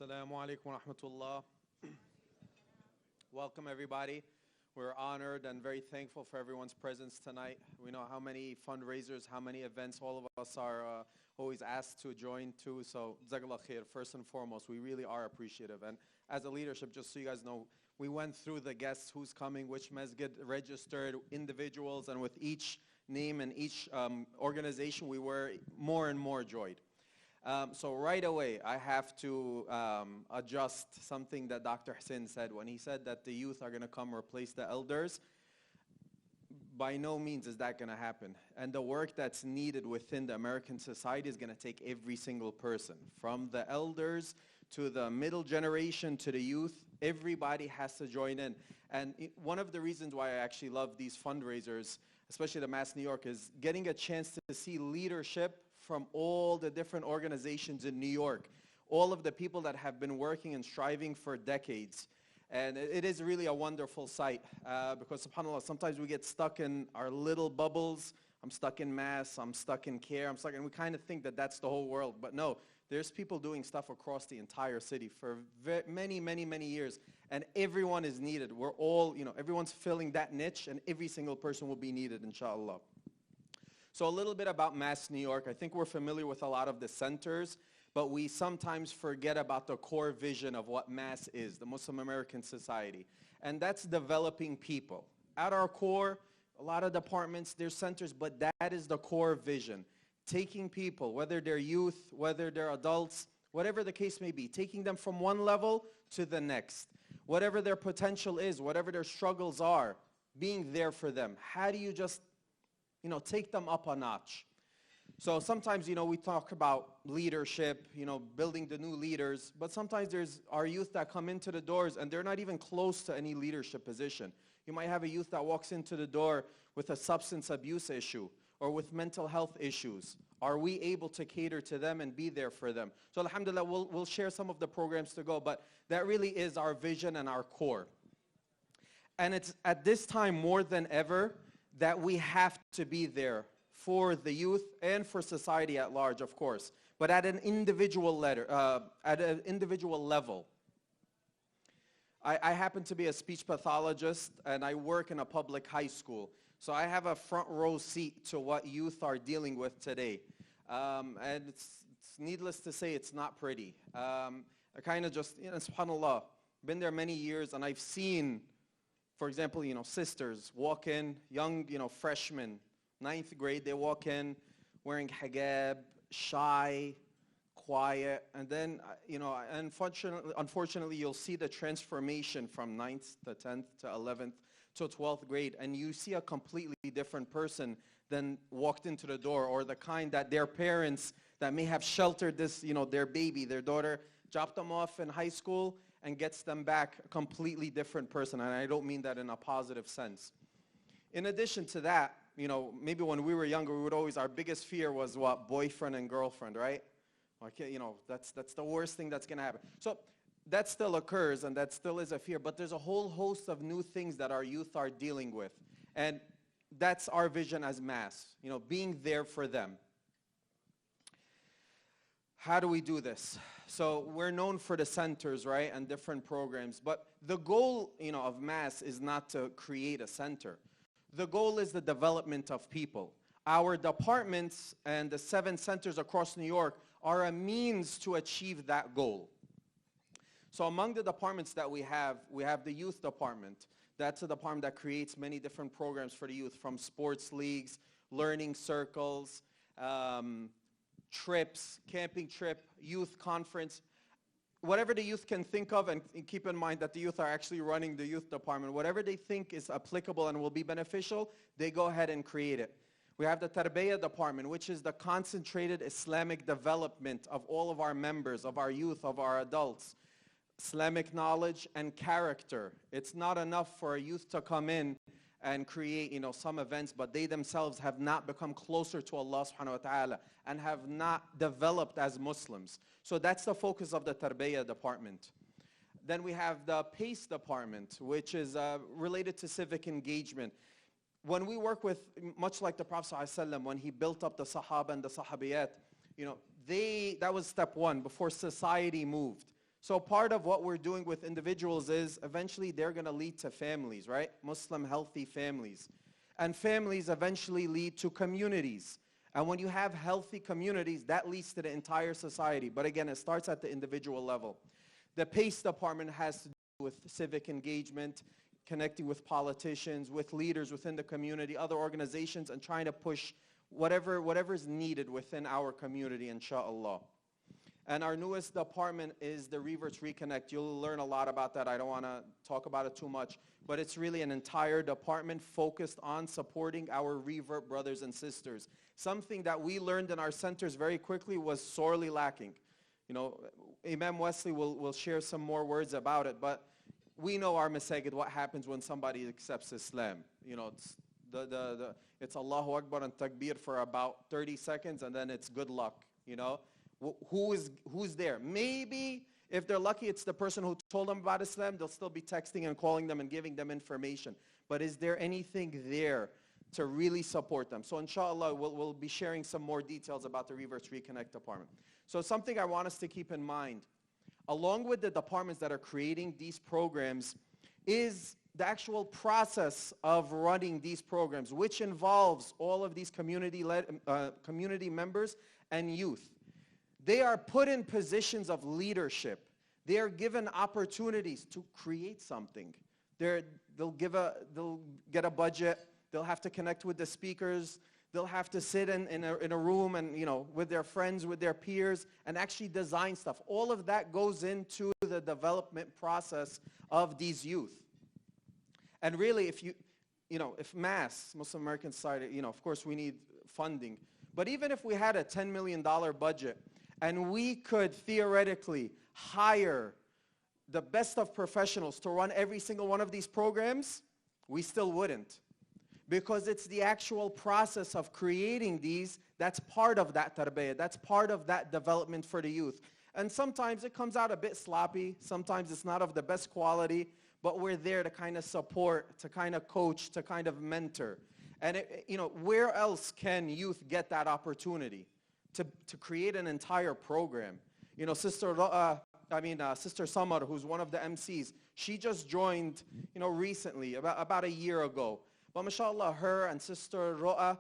Assalamu alaikum wa rahmatullah. Welcome everybody. We're honored and very thankful for everyone's presence tonight. We know how many fundraisers, how many events all of us are always asked to join to. So, Jazakallah khair, first and foremost, we really are appreciative. And as a leadership, just so you guys know, we went through the guests, who's coming, which masjid registered, individuals, and with each name and each organization, we were more and more joyed. So right away, I have to adjust something that Dr. Hussein said when he said that the youth are going to come replace the elders. By no means is that going to happen. And the work that's needed within the American society is going to take every single person, from the elders to the middle generation to the youth. Everybody has to join in. And one of the reasons why I actually love these fundraisers, especially the Mass New York, is getting a chance to see leadership from all the different organizations in New York, all of the people that have been working and striving for decades. And it is really a wonderful sight because, subhanAllah, sometimes we get stuck in our little bubbles. I'm stuck in mass, I'm stuck in care, and we kind of think that that's the whole world. But no, there's people doing stuff across the entire city for many, many, many years. And everyone is needed. We're all, everyone's filling that niche, and every single person will be needed, inshallah. So a little bit about Mass New York. I think we're familiar with a lot of the centers, but we sometimes forget about the core vision of what Mass is, the Muslim American Society. And that's developing people. At our core, a lot of departments, there's centers, but that is the core vision. Taking people, whether they're youth, whether they're adults, whatever the case may be, taking them from one level to the next. Whatever their potential is, whatever their struggles are, being there for them. How do you just take them up a notch? So sometimes, we talk about leadership, building the new leaders, but sometimes there's our youth that come into the doors and they're not even close to any leadership position. You might have a youth that walks into the door with a substance abuse issue or with mental health issues. Are we able to cater to them and be there for them? So alhamdulillah, we'll share some of the programs to go, but that really is our vision and our core. And it's at this time more than ever that we have to be there for the youth and for society at large, of course, but at an individual level. I happen to be a speech pathologist, and I work in a public high school, so I have a front row seat to what youth are dealing with today. And it's needless to say, it's not pretty. I kind of just, subhanAllah, been there many years, and I've seen, for example, sisters walk in, young, freshmen, 9th grade, they walk in wearing hijab, shy, quiet, and then, unfortunately, you'll see the transformation from 9th to 10th to 11th to 12th grade, and you see a completely different person than walked into the door, or the kind that their parents that may have sheltered this, their baby, their daughter, dropped them off in high school, and gets them back a completely different person. And I don't mean that in a positive sense. In addition to that, maybe when we were younger, our biggest fear was what? Boyfriend and girlfriend, right? Like, that's the worst thing that's going to happen. So that still occurs, and that still is a fear, but there's a whole host of new things that our youth are dealing with. And that's our vision as Mass, being there for them. How do we do this? So we're known for the centers, right, and different programs. But the goal, of Mass is not to create a center. The goal is the development of people. Our departments and the 7 centers across New York are a means to achieve that goal. So among the departments that we have the youth department. That's a department that creates many different programs for the youth, from sports leagues, learning circles, trips, camping trip, youth conference, whatever the youth can think of, and keep in mind that the youth are actually running the youth department. Whatever they think is applicable and will be beneficial, they go ahead and create it. We have the Tarbiyah department, which is the concentrated Islamic development of all of our members, of our youth, of our adults. Islamic knowledge and character. It's not enough for a youth to come in and create, some events, but they themselves have not become closer to Allah subhanahu wa ta'ala and have not developed as Muslims. So that's the focus of the Tarbiyah department. Then we have the PACE department, which is related to civic engagement. When we work with, much like the Prophet ﷺ, when he built up the Sahaba and the Sahabiyat, that was step one before society moved. So part of what we're doing with individuals is eventually they're going to lead to families, right? Muslim healthy families. And families eventually lead to communities. And when you have healthy communities, that leads to the entire society. But again, it starts at the individual level. The PACE department has to do with civic engagement, connecting with politicians, with leaders within the community, other organizations, and trying to push whatever is needed within our community, inshallah. And our newest department is the Reverts Reconnect. You'll learn a lot about that. I don't want to talk about it too much, but it's really an entire department focused on supporting our revert brothers and sisters. Something that we learned in our centers very quickly was sorely lacking. You know, Imam Wesley will share some more words about it, but we know our masajid, what happens when somebody accepts Islam. You know, it's Allahu Akbar and Takbir for about 30 seconds, and then it's good luck, you know. Who's there? Maybe if they're lucky, it's the person who told them about Islam. They'll still be texting and calling them and giving them information. But is there anything there to really support them? So inshallah, we'll be sharing some more details about the Reverts Reconnect department. So something I want us to keep in mind, along with the departments that are creating these programs, is the actual process of running these programs, which involves all of these community members and youth. They are put in positions of leadership. They are given opportunities to create something. They'll get a budget. They'll have to connect with the speakers. They'll have to sit in a room and, you know, with their friends, with their peers, and actually design stuff. All of that goes into the development process of these youth. And really, if Muslim American Society, you know, of course we need funding. But even if we had a $10 million budget, and we could theoretically hire the best of professionals to run every single one of these programs, we still wouldn't. Because it's the actual process of creating these that's part of that tarbiyah, that's part of that development for the youth. And sometimes it comes out a bit sloppy, sometimes it's not of the best quality, but we're there to kind of support, to kind of coach, to kind of mentor. And where else can youth get that opportunity to create an entire program? You know, Sister Samar, who's one of the MCs, she just joined, recently, about a year ago. But mashallah, her and Sister Ro'a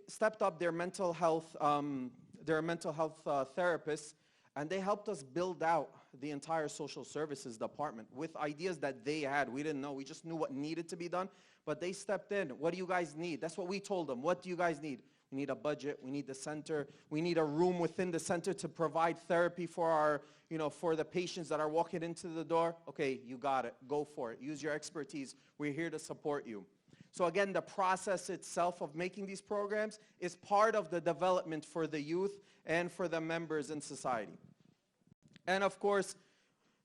stepped up their mental health therapists, and they helped us build out the entire social services department with ideas that they had. We didn't know. We just knew what needed to be done. But they stepped in. What do you guys need? That's what we told them. What do you guys need? We need a budget. We need the center. We need a room within the center to provide therapy for our, for the patients that are walking into the door. Okay, you got it. Go for it. Use your expertise. We're here to support you. So again, the process itself of making these programs is part of the development for the youth and for the members in society. And of course,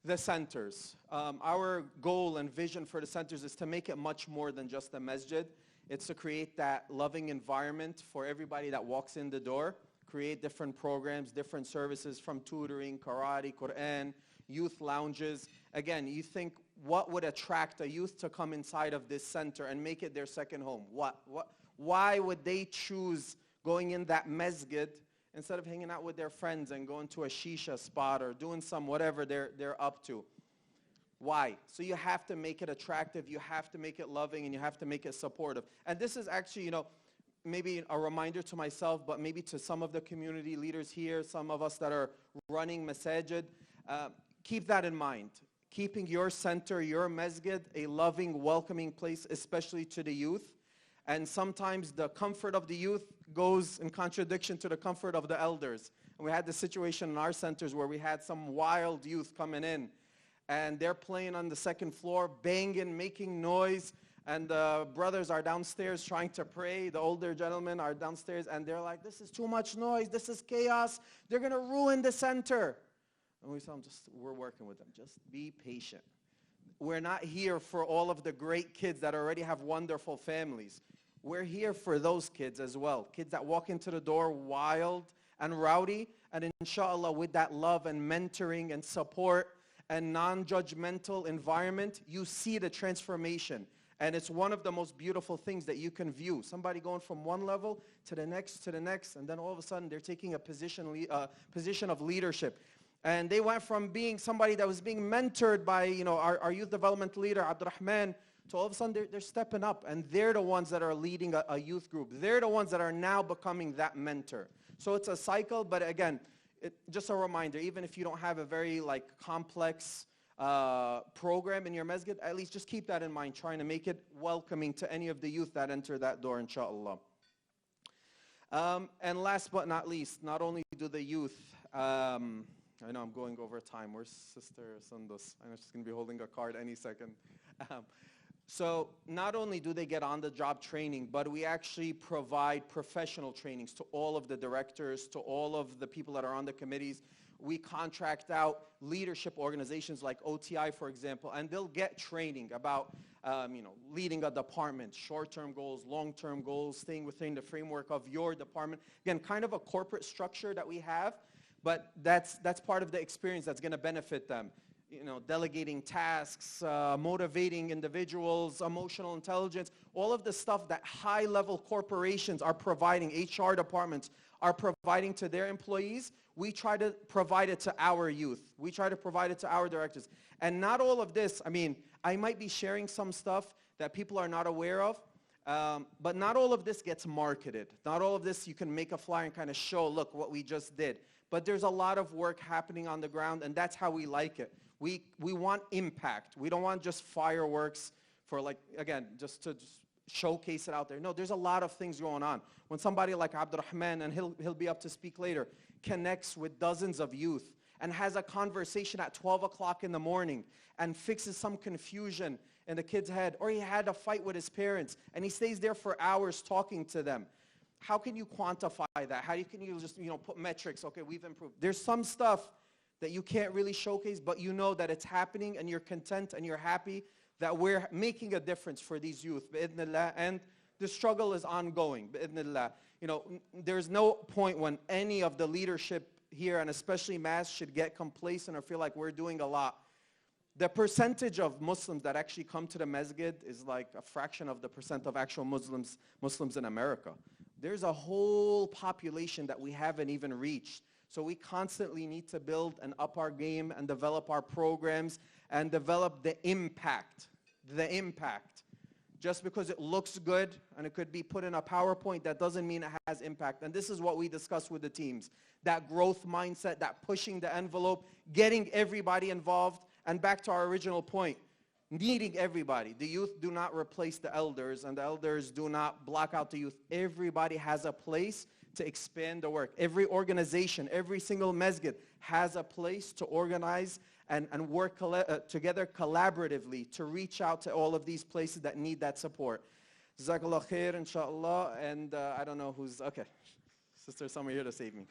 the centers. Our goal and vision for the centers is to make it much more than just a masjid. It's to create that loving environment for everybody that walks in the door, create different programs, different services from tutoring, karate, Quran, youth lounges. Again, you think, what would attract a youth to come inside of this center and make it their second home? Why would they choose going in that masjid instead of hanging out with their friends and going to a shisha spot or doing some whatever they're up to? Why? So you have to make it attractive, you have to make it loving, and you have to make it supportive. And this is actually, maybe a reminder to myself, but maybe to some of the community leaders here, some of us that are running masajid, keep that in mind. Keeping your center, your masjid, a loving, welcoming place, especially to the youth. And sometimes the comfort of the youth goes in contradiction to the comfort of the elders. And we had the situation in our centers where we had some wild youth coming in, and they're playing on the second floor, banging, making noise, and the brothers are downstairs trying to pray. The older gentlemen are downstairs, and they're like, this is too much noise, this is chaos, they're going to ruin the center. And we tell them, we're working with them. Just be patient. We're not here for all of the great kids that already have wonderful families. We're here for those kids as well. Kids that walk into the door wild and rowdy, and inshallah with that love and mentoring and support and non-judgmental environment, you see the transformation. And it's one of the most beautiful things that you can view. Somebody going from one level to the next, and then all of a sudden they're taking a position of leadership. And they went from being somebody that was being mentored by, our youth development leader, Abdurrahman, to all of a sudden they're stepping up, and they're the ones that are leading a youth group. They're the ones that are now becoming that mentor. So it's a cycle, but again, just a reminder, even if you don't have a very complex program in your masjid, at least just keep that in mind, trying to make it welcoming to any of the youth that enter that door, inshallah. And last but not least, not only do the youth, I know I'm going over time. Where's Sister Sundus? I know she's going to be holding a card any second. So not only do they get on-the-job training, but we actually provide professional trainings to all of the directors, to all of the people that are on the committees. We contract out leadership organizations like OTI, for example, and they'll get training about leading a department, short-term goals, long-term goals, staying within the framework of your department. Again, kind of a corporate structure that we have, but that's part of the experience that's going to benefit them. Delegating tasks, motivating individuals, emotional intelligence, all of the stuff that high-level corporations are providing, HR departments are providing to their employees, we try to provide it to our youth. We try to provide it to our directors. And not all of this, I might be sharing some stuff that people are not aware of, but not all of this gets marketed. Not all of this you can make a flyer and kind of show, look what we just did. But there's a lot of work happening on the ground, and that's how we like it. We want impact. We don't want just fireworks for just to showcase it out there. No, there's a lot of things going on. When somebody like Abdurrahman, and he'll be up to speak later, connects with dozens of youth and has a conversation at 12 o'clock in the morning and fixes some confusion in the kid's head, or he had a fight with his parents and he stays there for hours talking to them. How can you quantify that? How can you just put metrics? Okay, we've improved. There's some stuff that you can't really showcase, but you know that it's happening and you're content and you're happy that we're making a difference for these youth, bi'idhnillah, and the struggle is ongoing, bi'idhnillah. There's no point when any of the leadership here, and especially mass, should get complacent or feel like we're doing a lot. The percentage of Muslims that actually come to the masjid is like a fraction of the percent of actual Muslims in America. There's a whole population that we haven't even reached. So we constantly need to build and up our game and develop our programs and develop the impact. The impact. Just because it looks good and it could be put in a PowerPoint, that doesn't mean it has impact. And this is what we discuss with the teams. That growth mindset, that pushing the envelope, getting everybody involved, and back to our original point, needing everybody. The youth do not replace the elders, and the elders do not block out the youth. Everybody has a place to expand the work. Every organization, every single masjid has a place to organize and work together collaboratively to reach out to all of these places that need that support. Jazakallah khair, inshallah, and I don't know who's, okay. Sister, somewhere here to save me.